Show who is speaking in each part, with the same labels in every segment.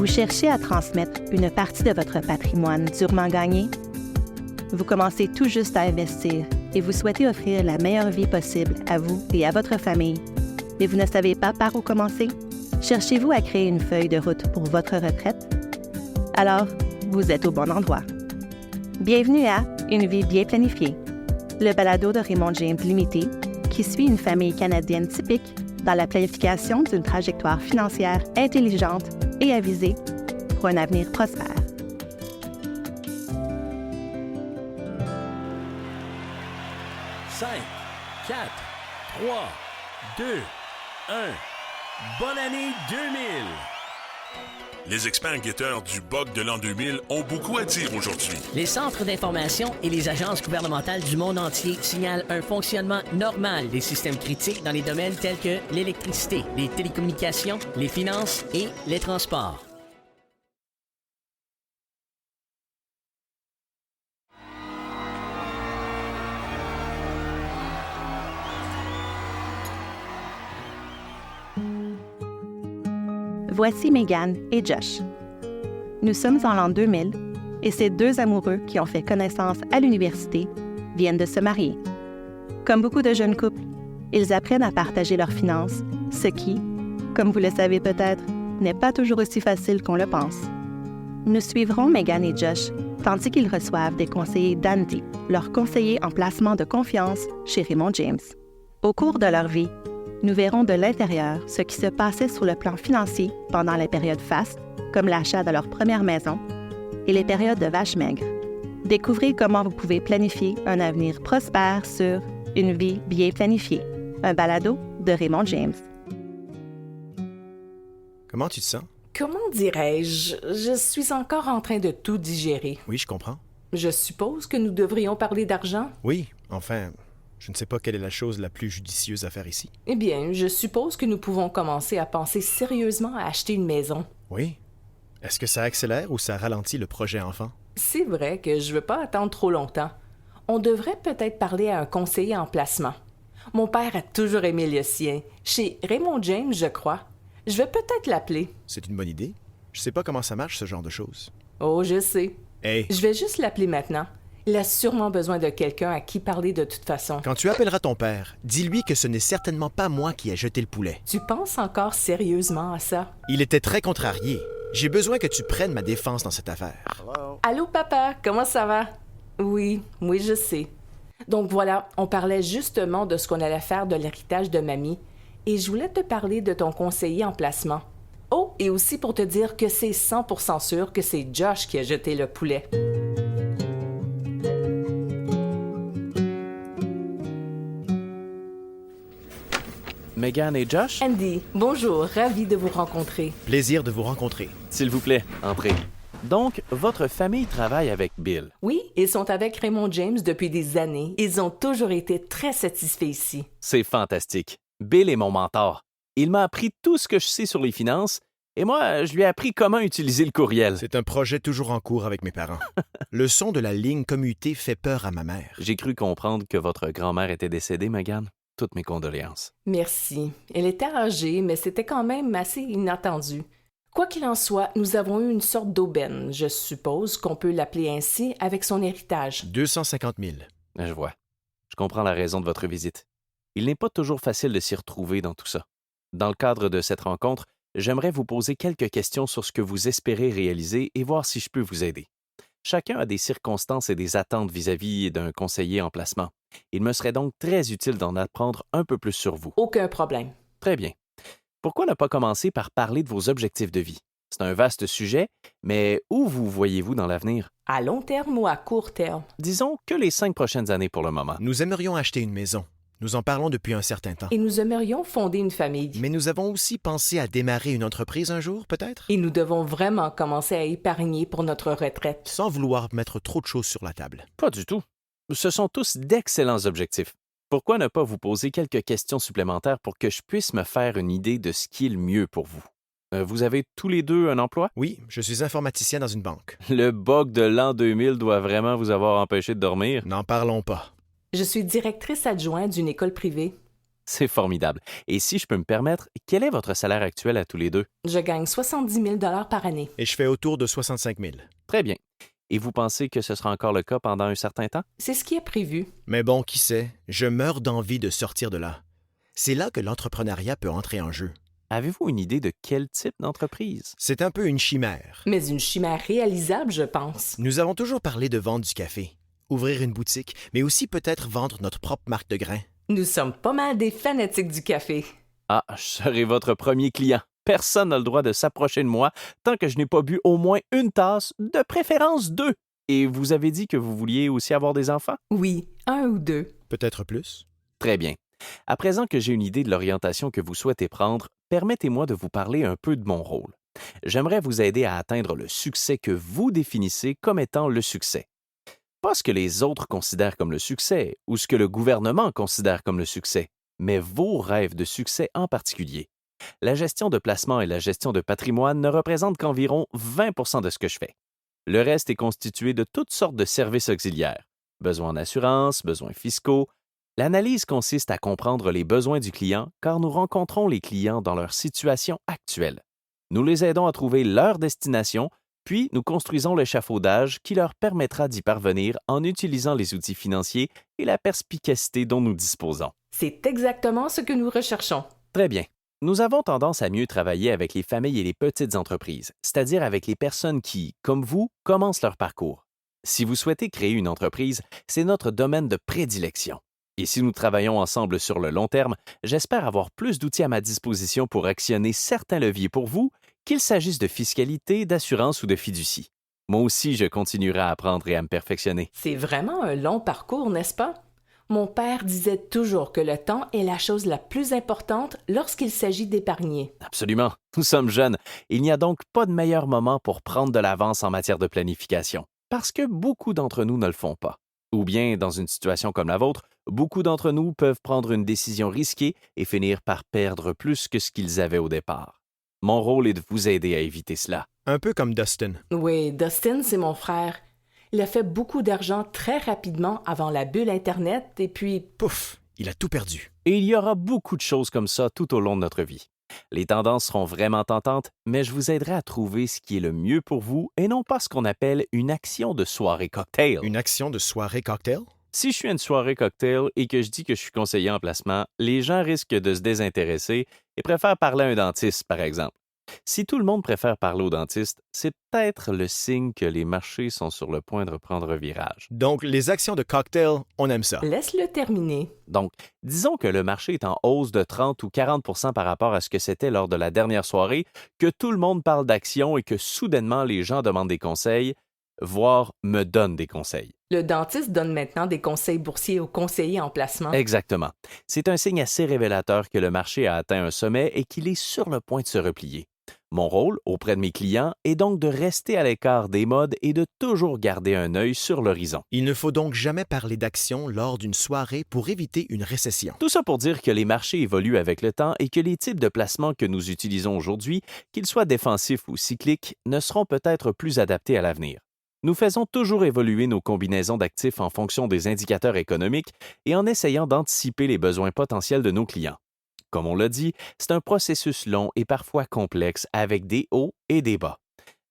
Speaker 1: Vous cherchez à transmettre une partie de votre patrimoine durement gagné? Vous commencez tout juste à investir et vous souhaitez offrir la meilleure vie possible à vous et à votre famille, mais vous ne savez pas par où commencer? Cherchez-vous à créer une feuille de route pour votre retraite? Alors, vous êtes au bon endroit. Bienvenue à Une vie bien planifiée, le balado de Raymond James Limité qui suit une famille canadienne typique dans la planification d'une trajectoire financière intelligente et avisée pour un avenir prospère.
Speaker 2: Cinq, 4, 3, 2, 1. Bonne année 2000!
Speaker 3: Les experts enquêteurs du bug de l'an 2000 ont beaucoup à dire aujourd'hui.
Speaker 4: Les centres d'information et les agences gouvernementales du monde entier signalent un fonctionnement normal des systèmes critiques dans les domaines tels que l'électricité, les télécommunications, les finances et les transports.
Speaker 1: Voici Megan et Josh. Nous sommes en l'an 2000 et ces deux amoureux qui ont fait connaissance à l'université viennent de se marier. Comme beaucoup de jeunes couples, ils apprennent à partager leurs finances, ce qui, comme vous le savez peut-être, n'est pas toujours aussi facile qu'on le pense. Nous suivrons Megan et Josh tandis qu'ils reçoivent des conseillers d'Andy, leur conseiller en placement de confiance chez Raymond James. Au cours de leur vie, nous verrons de l'intérieur ce qui se passait sur le plan financier pendant les périodes fastes, comme l'achat de leur première maison, et les périodes de vaches maigres. Découvrez comment vous pouvez planifier un avenir prospère sur Une vie bien planifiée, un balado de Raymond James.
Speaker 5: Comment tu te sens?
Speaker 6: Comment dirais-je? Je suis encore en train de tout digérer.
Speaker 5: Oui, je comprends.
Speaker 6: Je suppose que nous devrions parler d'argent?
Speaker 5: Oui, enfin, je ne sais pas quelle est la chose la plus judicieuse à faire ici.
Speaker 6: Eh bien, je suppose que nous pouvons commencer à penser sérieusement à acheter une maison.
Speaker 5: Oui. Est-ce que ça accélère ou ça ralentit le projet enfant?
Speaker 6: C'est vrai que je veux pas attendre trop longtemps. On devrait peut-être parler à un conseiller en placement. Mon père a toujours aimé le sien. Chez Raymond James, je crois. Je vais peut-être l'appeler.
Speaker 5: C'est une bonne idée. Je sais pas comment ça marche, ce genre de choses.
Speaker 6: Oh, je sais.
Speaker 5: Hey!
Speaker 6: Je vais juste l'appeler maintenant. Il a sûrement besoin de quelqu'un à qui parler de toute façon.
Speaker 5: Quand tu appelleras ton père, dis-lui que ce n'est certainement pas moi qui ai jeté le poulet.
Speaker 6: Tu penses encore sérieusement à ça?
Speaker 5: Il était très contrarié. J'ai besoin que tu prennes ma défense dans cette affaire.
Speaker 6: Allô, papa, comment ça va? Oui, je sais. Donc voilà, on parlait justement de ce qu'on allait faire de l'héritage de mamie, et je voulais te parler de ton conseiller en placement. Oh, et aussi pour te dire que c'est 100% sûr que c'est Josh qui a jeté le poulet.
Speaker 7: Megan et Josh?
Speaker 6: Andy, bonjour, ravi de vous rencontrer.
Speaker 5: Plaisir de vous rencontrer.
Speaker 7: S'il vous plaît, entrez. Donc, votre famille travaille avec Bill.
Speaker 6: Oui, ils sont avec Raymond James depuis des années. Ils ont toujours été très satisfaits ici.
Speaker 7: C'est fantastique. Bill est mon mentor. Il m'a appris tout ce que je sais sur les finances et moi, je lui ai appris comment utiliser le courriel.
Speaker 5: C'est un projet toujours en cours avec mes parents. Le son de la ligne commutée fait peur à ma mère.
Speaker 7: J'ai cru comprendre que votre grand-mère était décédée, Megan. Toutes mes condoléances.
Speaker 6: Merci. Elle était âgée, mais c'était quand même assez inattendu. Quoi qu'il en soit, nous avons eu une sorte d'aubaine, je suppose qu'on peut l'appeler ainsi, avec son héritage.
Speaker 5: 250 000.
Speaker 7: Je vois. Je comprends la raison de votre visite. Il n'est pas toujours facile de s'y retrouver dans tout ça. Dans le cadre de cette rencontre, j'aimerais vous poser quelques questions sur ce que vous espérez réaliser et voir si je peux vous aider. Chacun a des circonstances et des attentes vis-à-vis d'un conseiller en placement. Il me serait donc très utile d'en apprendre un peu plus sur vous.
Speaker 6: Aucun problème.
Speaker 7: Très bien. Pourquoi ne pas commencer par parler de vos objectifs de vie? C'est un vaste sujet, mais où vous voyez-vous dans l'avenir?
Speaker 6: À long terme ou à court terme?
Speaker 7: Disons que les 5 prochaines années pour le moment.
Speaker 5: Nous aimerions acheter une maison. Nous en parlons depuis un certain temps.
Speaker 6: Et nous aimerions fonder une famille.
Speaker 5: Mais nous avons aussi pensé à démarrer une entreprise un jour, peut-être?
Speaker 6: Et nous devons vraiment commencer à épargner pour notre retraite.
Speaker 5: Sans vouloir mettre trop de choses sur la table.
Speaker 7: Pas du tout. Ce sont tous d'excellents objectifs. Pourquoi ne pas vous poser quelques questions supplémentaires pour que je puisse me faire une idée de ce qui est le mieux pour vous? Vous avez tous les deux un emploi?
Speaker 5: Oui, je suis informaticien dans une banque.
Speaker 7: Le bug de l'an 2000 doit vraiment vous avoir empêché de dormir.
Speaker 5: N'en parlons pas.
Speaker 6: Je suis directrice adjointe d'une école privée.
Speaker 7: C'est formidable. Et si je peux me permettre, quel est votre salaire actuel à tous les deux?
Speaker 6: Je gagne 70 000 par année.
Speaker 5: Et je fais autour de 65 000.
Speaker 7: Très bien. Et vous pensez que ce sera encore le cas pendant un certain temps?
Speaker 6: C'est ce qui est prévu.
Speaker 5: Mais bon, qui sait, je meurs d'envie de sortir de là. C'est là que l'entrepreneuriat peut entrer en jeu.
Speaker 7: Avez-vous une idée de quel type d'entreprise?
Speaker 5: C'est un peu une chimère.
Speaker 6: Mais une chimère réalisable, je pense.
Speaker 5: Nous avons toujours parlé de vendre du café, ouvrir une boutique, mais aussi peut-être vendre notre propre marque de grains.
Speaker 6: Nous sommes pas mal des fanatiques du café.
Speaker 7: Ah, je serai votre premier client. Personne n'a le droit de s'approcher de moi tant que je n'ai pas bu au moins une tasse, de préférence 2. Et vous avez dit que vous vouliez aussi avoir des enfants?
Speaker 6: Oui, 1 ou 2.
Speaker 5: Peut-être plus?
Speaker 7: Très bien. À présent que j'ai une idée de l'orientation que vous souhaitez prendre, permettez-moi de vous parler un peu de mon rôle. J'aimerais vous aider à atteindre le succès que vous définissez comme étant le succès. Pas ce que les autres considèrent comme le succès ou ce que le gouvernement considère comme le succès, mais vos rêves de succès en particulier. La gestion de placement et la gestion de patrimoine ne représentent qu'environ 20 de ce que je fais. Le reste est constitué de toutes sortes de services auxiliaires. Besoins en assurance, besoins fiscaux. L'analyse consiste à comprendre les besoins du client car nous rencontrons les clients dans leur situation actuelle. Nous les aidons à trouver leur destination, puis nous construisons l'échafaudage qui leur permettra d'y parvenir en utilisant les outils financiers et la perspicacité dont nous disposons.
Speaker 6: C'est exactement ce que nous recherchons.
Speaker 7: Très bien. Nous avons tendance à mieux travailler avec les familles et les petites entreprises, c'est-à-dire avec les personnes qui, comme vous, commencent leur parcours. Si vous souhaitez créer une entreprise, c'est notre domaine de prédilection. Et si nous travaillons ensemble sur le long terme, j'espère avoir plus d'outils à ma disposition pour actionner certains leviers pour vous, qu'il s'agisse de fiscalité, d'assurance ou de fiducie. Moi aussi, je continuerai à apprendre et à me perfectionner.
Speaker 6: C'est vraiment un long parcours, n'est-ce pas? Mon père disait toujours que le temps est la chose la plus importante lorsqu'il s'agit d'épargner.
Speaker 7: Absolument. Nous sommes jeunes. Il n'y a donc pas de meilleur moment pour prendre de l'avance en matière de planification, parce que beaucoup d'entre nous ne le font pas. Ou bien, dans une situation comme la vôtre, beaucoup d'entre nous peuvent prendre une décision risquée et finir par perdre plus que ce qu'ils avaient au départ. Mon rôle est de vous aider à éviter cela.
Speaker 5: Un peu comme Dustin.
Speaker 6: Oui, Dustin, c'est mon frère. Il a fait beaucoup d'argent très rapidement avant la bulle Internet et puis...
Speaker 5: Pouf, il a tout perdu.
Speaker 7: Et il y aura beaucoup de choses comme ça tout au long de notre vie. Les tendances seront vraiment tentantes, mais je vous aiderai à trouver ce qui est le mieux pour vous et non pas ce qu'on appelle une action de soirée cocktail.
Speaker 5: Une action de soirée cocktail?
Speaker 7: Si je suis à une soirée cocktail et que je dis que je suis conseiller en placement, les gens risquent de se désintéresser et préfèrent parler à un dentiste, par exemple. Si tout le monde préfère parler au dentiste, c'est peut-être le signe que les marchés sont sur le point de reprendre un virage.
Speaker 5: Donc, les actions de cocktail, on aime ça.
Speaker 6: Laisse-le terminer.
Speaker 7: Donc, disons que le marché est en hausse de 30 ou 40 par rapport à ce que c'était lors de la dernière soirée, que tout le monde parle d'actions et que soudainement les gens demandent des conseils, voire me donnent des conseils.
Speaker 6: Le dentiste donne maintenant des conseils boursiers aux conseillers en placement.
Speaker 7: Exactement. C'est un signe assez révélateur que le marché a atteint un sommet et qu'il est sur le point de se replier. Mon rôle auprès de mes clients est donc de rester à l'écart des modes et de toujours garder un œil sur l'horizon.
Speaker 5: Il ne faut donc jamais parler d'actions lors d'une soirée pour éviter une récession.
Speaker 7: Tout ça pour dire que les marchés évoluent avec le temps et que les types de placements que nous utilisons aujourd'hui, qu'ils soient défensifs ou cycliques, ne seront peut-être plus adaptés à l'avenir. Nous faisons toujours évoluer nos combinaisons d'actifs en fonction des indicateurs économiques et en essayant d'anticiper les besoins potentiels de nos clients. Comme on l'a dit, c'est un processus long et parfois complexe avec des hauts et des bas.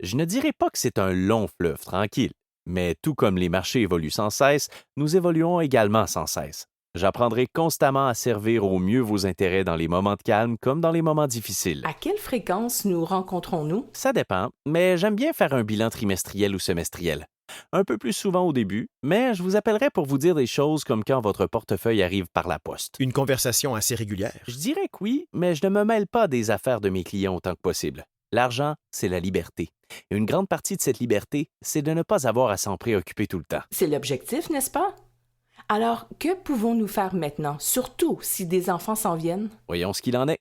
Speaker 7: Je ne dirais pas que c'est un long fleuve tranquille, mais tout comme les marchés évoluent sans cesse, nous évoluons également sans cesse. J'apprendrai constamment à servir au mieux vos intérêts dans les moments de calme comme dans les moments difficiles.
Speaker 6: À quelle fréquence nous rencontrons-nous?
Speaker 7: Ça dépend, mais j'aime bien faire un bilan trimestriel ou semestriel. Un peu plus souvent au début, mais je vous appellerai pour vous dire des choses comme quand votre portefeuille arrive par la poste.
Speaker 5: Une conversation assez régulière.
Speaker 7: Je dirais que oui, mais je ne me mêle pas des affaires de mes clients autant que possible. L'argent, c'est la liberté. Et une grande partie de cette liberté, c'est de ne pas avoir à s'en préoccuper tout le temps.
Speaker 6: C'est l'objectif, n'est-ce pas? Alors, que pouvons-nous faire maintenant, surtout si des enfants s'en viennent?
Speaker 7: Voyons ce qu'il en est.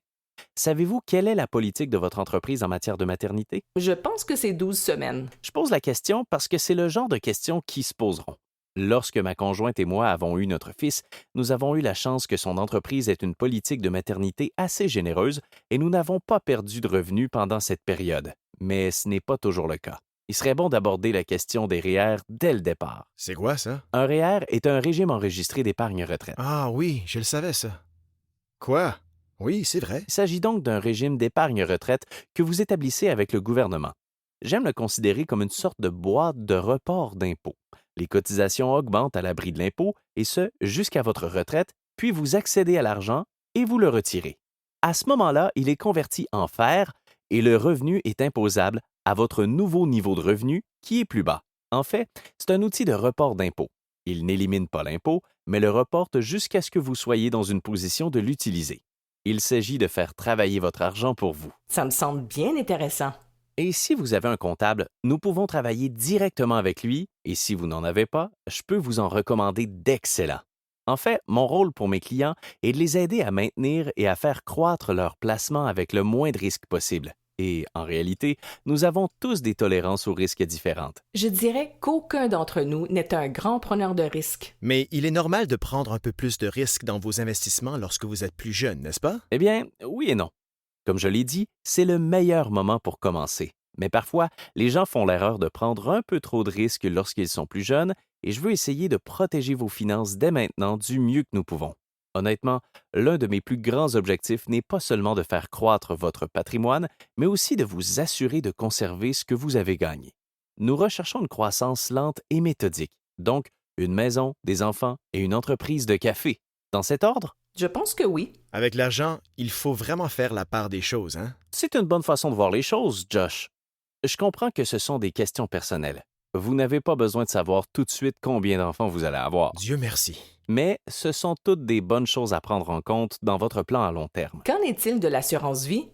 Speaker 7: Savez-vous quelle est la politique de votre entreprise en matière de maternité?
Speaker 6: Je pense que c'est 12 semaines.
Speaker 7: Je pose la question parce que c'est le genre de questions qui se poseront. Lorsque ma conjointe et moi avons eu notre fils, nous avons eu la chance que son entreprise ait une politique de maternité assez généreuse et nous n'avons pas perdu de revenus pendant cette période. Mais ce n'est pas toujours le cas. Il serait bon d'aborder la question des REER dès le départ.
Speaker 5: C'est quoi ça?
Speaker 7: Un REER est un régime enregistré d'épargne retraite.
Speaker 5: Ah oui, je le savais ça. Quoi? Oui, c'est vrai.
Speaker 7: Il s'agit donc d'un régime d'épargne-retraite que vous établissez avec le gouvernement. J'aime le considérer comme une sorte de boîte de report d'impôt. Les cotisations augmentent à l'abri de l'impôt, et ce, jusqu'à votre retraite, puis vous accédez à l'argent et vous le retirez. À ce moment-là, il est converti en fer et le revenu est imposable à votre nouveau niveau de revenu qui est plus bas. En fait, c'est un outil de report d'impôt. Il n'élimine pas l'impôt, mais le reporte jusqu'à ce que vous soyez dans une position de l'utiliser. Il s'agit de faire travailler votre argent pour vous.
Speaker 6: Ça me semble bien intéressant.
Speaker 7: Et si vous avez un comptable, nous pouvons travailler directement avec lui, et si vous n'en avez pas, je peux vous en recommander d'excellents. En fait, mon rôle pour mes clients est de les aider à maintenir et à faire croître leur placement avec le moins de risques possible. Et en réalité, nous avons tous des tolérances aux risques différentes.
Speaker 6: Je dirais qu'aucun d'entre nous n'est un grand preneur de risques.
Speaker 5: Mais il est normal de prendre un peu plus de risques dans vos investissements lorsque vous êtes plus jeune, n'est-ce pas?
Speaker 7: Eh bien, oui et non. Comme je l'ai dit, c'est le meilleur moment pour commencer. Mais parfois, les gens font l'erreur de prendre un peu trop de risques lorsqu'ils sont plus jeunes, et je veux essayer de protéger vos finances dès maintenant du mieux que nous pouvons. Honnêtement, l'un de mes plus grands objectifs n'est pas seulement de faire croître votre patrimoine, mais aussi de vous assurer de conserver ce que vous avez gagné. Nous recherchons une croissance lente et méthodique, donc une maison, des enfants et une entreprise de café. Dans cet ordre?
Speaker 6: Je pense que oui.
Speaker 5: Avec l'argent, il faut vraiment faire la part des choses, hein?
Speaker 7: C'est une bonne façon de voir les choses, Josh. Je comprends que ce sont des questions personnelles. Vous n'avez pas besoin de savoir tout de suite combien d'enfants vous allez avoir.
Speaker 5: Dieu merci.
Speaker 7: Mais ce sont toutes des bonnes choses à prendre en compte dans votre plan à long terme.
Speaker 6: Qu'en est-il de l'assurance vie?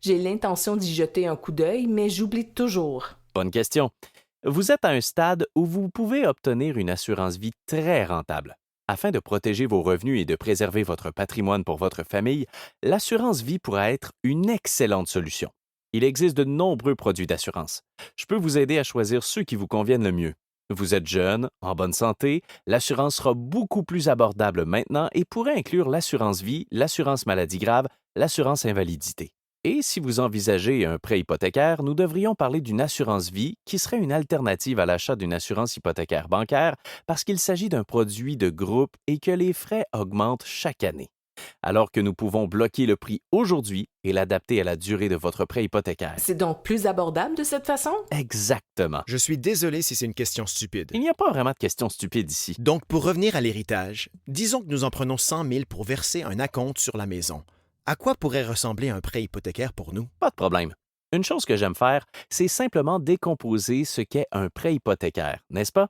Speaker 6: J'ai l'intention d'y jeter un coup d'œil, mais j'oublie toujours.
Speaker 7: Bonne question. Vous êtes à un stade où vous pouvez obtenir une assurance vie très rentable. Afin de protéger vos revenus et de préserver votre patrimoine pour votre famille, l'assurance vie pourra être une excellente solution. Il existe de nombreux produits d'assurance. Je peux vous aider à choisir ceux qui vous conviennent le mieux. Vous êtes jeune, en bonne santé, l'assurance sera beaucoup plus abordable maintenant et pourrait inclure l'assurance vie, l'assurance maladie grave, l'assurance invalidité. Et si vous envisagez un prêt hypothécaire, nous devrions parler d'une assurance vie qui serait une alternative à l'achat d'une assurance hypothécaire bancaire parce qu'il s'agit d'un produit de groupe et que les frais augmentent chaque année. Alors que nous pouvons bloquer le prix aujourd'hui et l'adapter à la durée de votre prêt hypothécaire.
Speaker 6: C'est donc plus abordable de cette façon?
Speaker 7: Exactement.
Speaker 5: Je suis désolé si c'est une question stupide.
Speaker 7: Il n'y a pas vraiment de questions stupides ici.
Speaker 5: Donc, pour revenir à l'héritage, disons que nous en prenons 100 000 pour verser un acompte sur la maison. À quoi pourrait ressembler un prêt hypothécaire pour nous?
Speaker 7: Pas de problème. Une chose que j'aime faire, c'est simplement décomposer ce qu'est un prêt hypothécaire, n'est-ce pas?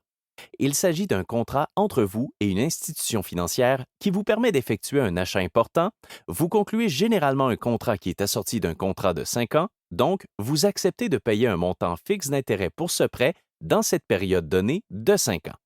Speaker 7: Il s'agit d'un contrat entre vous et une institution financière qui vous permet d'effectuer un achat important. Vous concluez généralement un contrat qui est assorti d'un contrat de 5 ans, donc vous acceptez de payer un montant fixe d'intérêt pour ce prêt dans cette période donnée de 5 ans.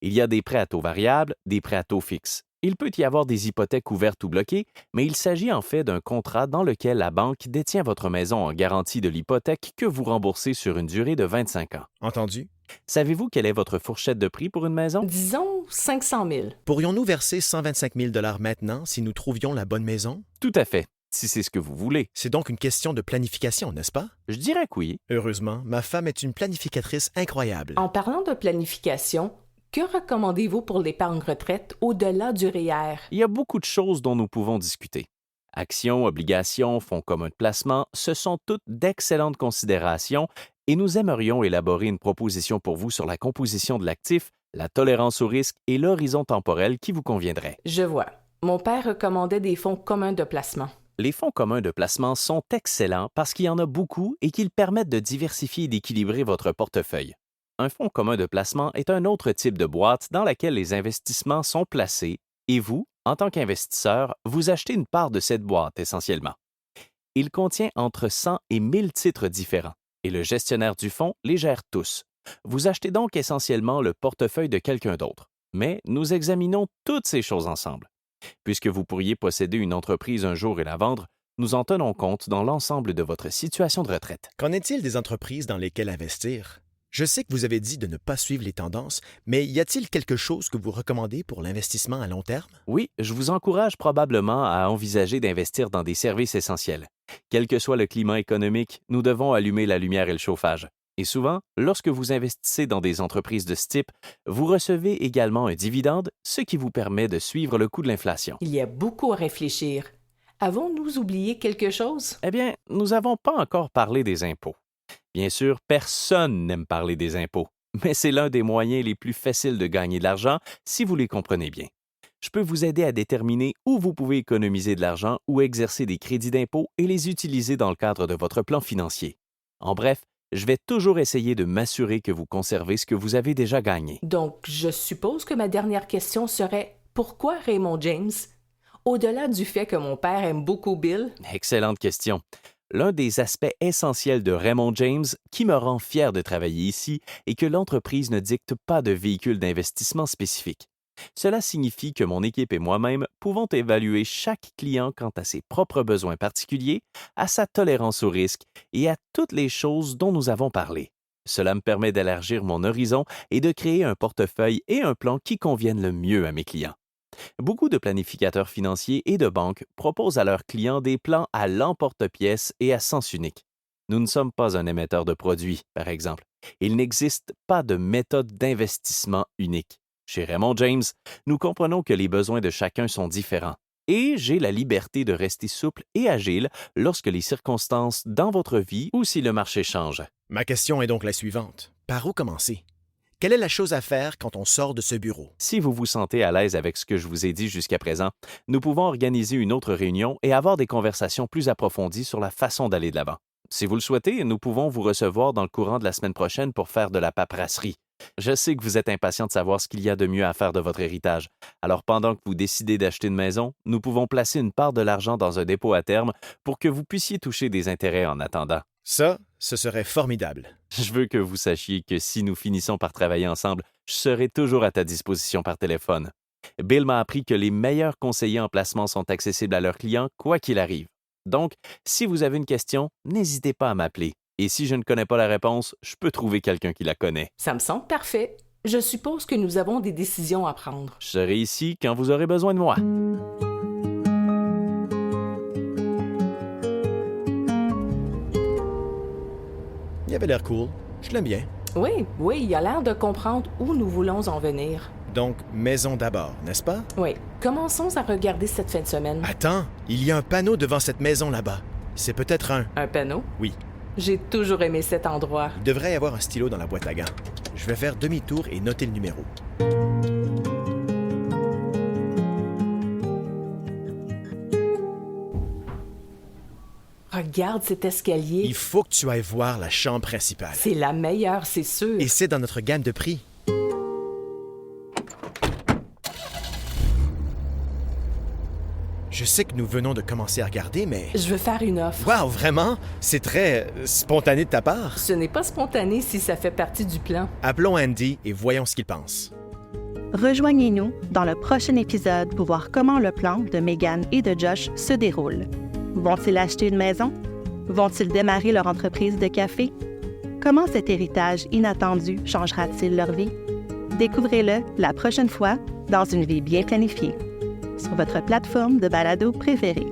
Speaker 7: Il y a des prêts à taux variable, des prêts à taux fixe. Il peut y avoir des hypothèques ouvertes ou bloquées, mais il s'agit en fait d'un contrat dans lequel la banque détient votre maison en garantie de l'hypothèque que vous remboursez sur une durée de 25 ans.
Speaker 5: Entendu?
Speaker 7: Savez-vous quelle est votre fourchette de prix pour une maison?
Speaker 6: Disons 500 000.
Speaker 5: Pourrions-nous verser 125 000 $ maintenant si nous trouvions la bonne maison?
Speaker 7: Tout à fait, si c'est ce que vous voulez.
Speaker 5: C'est donc une question de planification, n'est-ce pas?
Speaker 7: Je dirais que oui.
Speaker 5: Heureusement, ma femme est une planificatrice incroyable.
Speaker 6: En parlant de planification, que recommandez-vous pour l'épargne retraite au-delà du REER?
Speaker 7: Il y a beaucoup de choses dont nous pouvons discuter. Actions, obligations, fonds communs de placement, ce sont toutes d'excellentes considérations et nous aimerions élaborer une proposition pour vous sur la composition de l'actif, la tolérance au risque et l'horizon temporel qui vous conviendrait.
Speaker 6: Je vois. Mon père recommandait des fonds communs de placement.
Speaker 7: Les fonds communs de placement sont excellents parce qu'il y en a beaucoup et qu'ils permettent de diversifier et d'équilibrer votre portefeuille. Un fonds commun de placement est un autre type de boîte dans laquelle les investissements sont placés et vous, en tant qu'investisseur, vous achetez une part de cette boîte essentiellement. Il contient entre 100 et 1000 titres différents et le gestionnaire du fonds les gère tous. Vous achetez donc essentiellement le portefeuille de quelqu'un d'autre. Mais nous examinons toutes ces choses ensemble. Puisque vous pourriez posséder une entreprise un jour et la vendre, nous en tenons compte dans l'ensemble de votre situation de retraite.
Speaker 5: Qu'en est-il des entreprises dans lesquelles investir? Je sais que vous avez dit de ne pas suivre les tendances, mais y a-t-il quelque chose que vous recommandez pour l'investissement à long terme?
Speaker 7: Oui, je vous encourage probablement à envisager d'investir dans des services essentiels. Quel que soit le climat économique, nous devons allumer la lumière et le chauffage. Et souvent, lorsque vous investissez dans des entreprises de ce type, vous recevez également un dividende, ce qui vous permet de suivre le coût de l'inflation.
Speaker 6: Il y a beaucoup à réfléchir. Avons-nous oublié quelque chose?
Speaker 7: Eh bien, nous n'avons pas encore parlé des impôts. Bien sûr, personne n'aime parler des impôts, mais c'est l'un des moyens les plus faciles de gagner de l'argent si vous les comprenez bien. Je peux vous aider à déterminer où vous pouvez économiser de l'argent ou exercer des crédits d'impôt et les utiliser dans le cadre de votre plan financier. En bref, je vais toujours essayer de m'assurer que vous conservez ce que vous avez déjà gagné.
Speaker 6: Donc, je suppose que ma dernière question serait « Pourquoi Raymond James? » Au-delà du fait que mon père aime beaucoup Bill.
Speaker 7: Excellente question. L'un des aspects essentiels de Raymond James qui me rend fier de travailler ici est que l'entreprise ne dicte pas de véhicule d'investissement spécifique. Cela signifie que mon équipe et moi-même pouvons évaluer chaque client quant à ses propres besoins particuliers, à sa tolérance au risque et à toutes les choses dont nous avons parlé. Cela me permet d'élargir mon horizon et de créer un portefeuille et un plan qui conviennent le mieux à mes clients. Beaucoup de planificateurs financiers et de banques proposent à leurs clients des plans à l'emporte-pièce et à sens unique. Nous ne sommes pas un émetteur de produits, par exemple. Il n'existe pas de méthode d'investissement unique. Chez Raymond James, nous comprenons que les besoins de chacun sont différents et j'ai la liberté de rester souple et agile lorsque les circonstances dans votre vie ou si le marché change.
Speaker 5: Ma question est donc la suivante. Par où commencer? Quelle est la chose à faire quand on sort de ce bureau?
Speaker 7: Si vous vous sentez à l'aise avec ce que je vous ai dit jusqu'à présent, nous pouvons organiser une autre réunion et avoir des conversations plus approfondies sur la façon d'aller de l'avant. Si vous le souhaitez, nous pouvons vous recevoir dans le courant de la semaine prochaine pour faire de la paperasserie. Je sais que vous êtes impatient de savoir ce qu'il y a de mieux à faire de votre héritage. Alors pendant que vous décidez d'acheter une maison, nous pouvons placer une part de l'argent dans un dépôt à terme pour que vous puissiez toucher des intérêts en attendant.
Speaker 5: Ça, ce serait formidable.
Speaker 7: Je veux que vous sachiez que si nous finissons par travailler ensemble, je serai toujours à ta disposition par téléphone. Bill m'a appris que les meilleurs conseillers en placement sont accessibles à leurs clients, quoi qu'il arrive. Donc, si vous avez une question, n'hésitez pas à m'appeler. Et si je ne connais pas la réponse, je peux trouver quelqu'un qui la connaît.
Speaker 6: Ça me semble parfait. Je suppose que nous avons des décisions à prendre.
Speaker 7: Je serai ici quand vous aurez besoin de moi.
Speaker 5: Il avait l'air cool. Je l'aime bien.
Speaker 6: Oui, il a l'air de comprendre où nous voulons en venir.
Speaker 5: Donc, maison d'abord, n'est-ce pas?
Speaker 6: Oui. Commençons à regarder cette fin de semaine.
Speaker 5: Attends, il y a un panneau devant cette maison là-bas. C'est peut-être un...
Speaker 6: Un panneau?
Speaker 5: Oui.
Speaker 6: J'ai toujours aimé cet endroit.
Speaker 5: Il devrait y avoir un stylo dans la boîte à gants. Je vais faire demi-tour et noter le numéro.
Speaker 6: Regarde cet escalier.
Speaker 5: Il faut que tu ailles voir la chambre principale.
Speaker 6: C'est la meilleure, c'est sûr.
Speaker 5: Et c'est dans notre gamme de prix. Je sais que nous venons de commencer à regarder, mais...
Speaker 6: Je veux faire une offre.
Speaker 5: Wow, vraiment? C'est très spontané de ta part.
Speaker 6: Ce n'est pas spontané si ça fait partie du plan.
Speaker 5: Appelons Andy et voyons ce qu'il pense.
Speaker 1: Rejoignez-nous dans le prochain épisode pour voir comment le plan de Megan et de Josh se déroule. Vont-ils acheter une maison? Vont-ils démarrer leur entreprise de café? Comment cet héritage inattendu changera-t-il leur vie? Découvrez-le la prochaine fois dans Une vie bien planifiée, sur votre plateforme de balado préférée.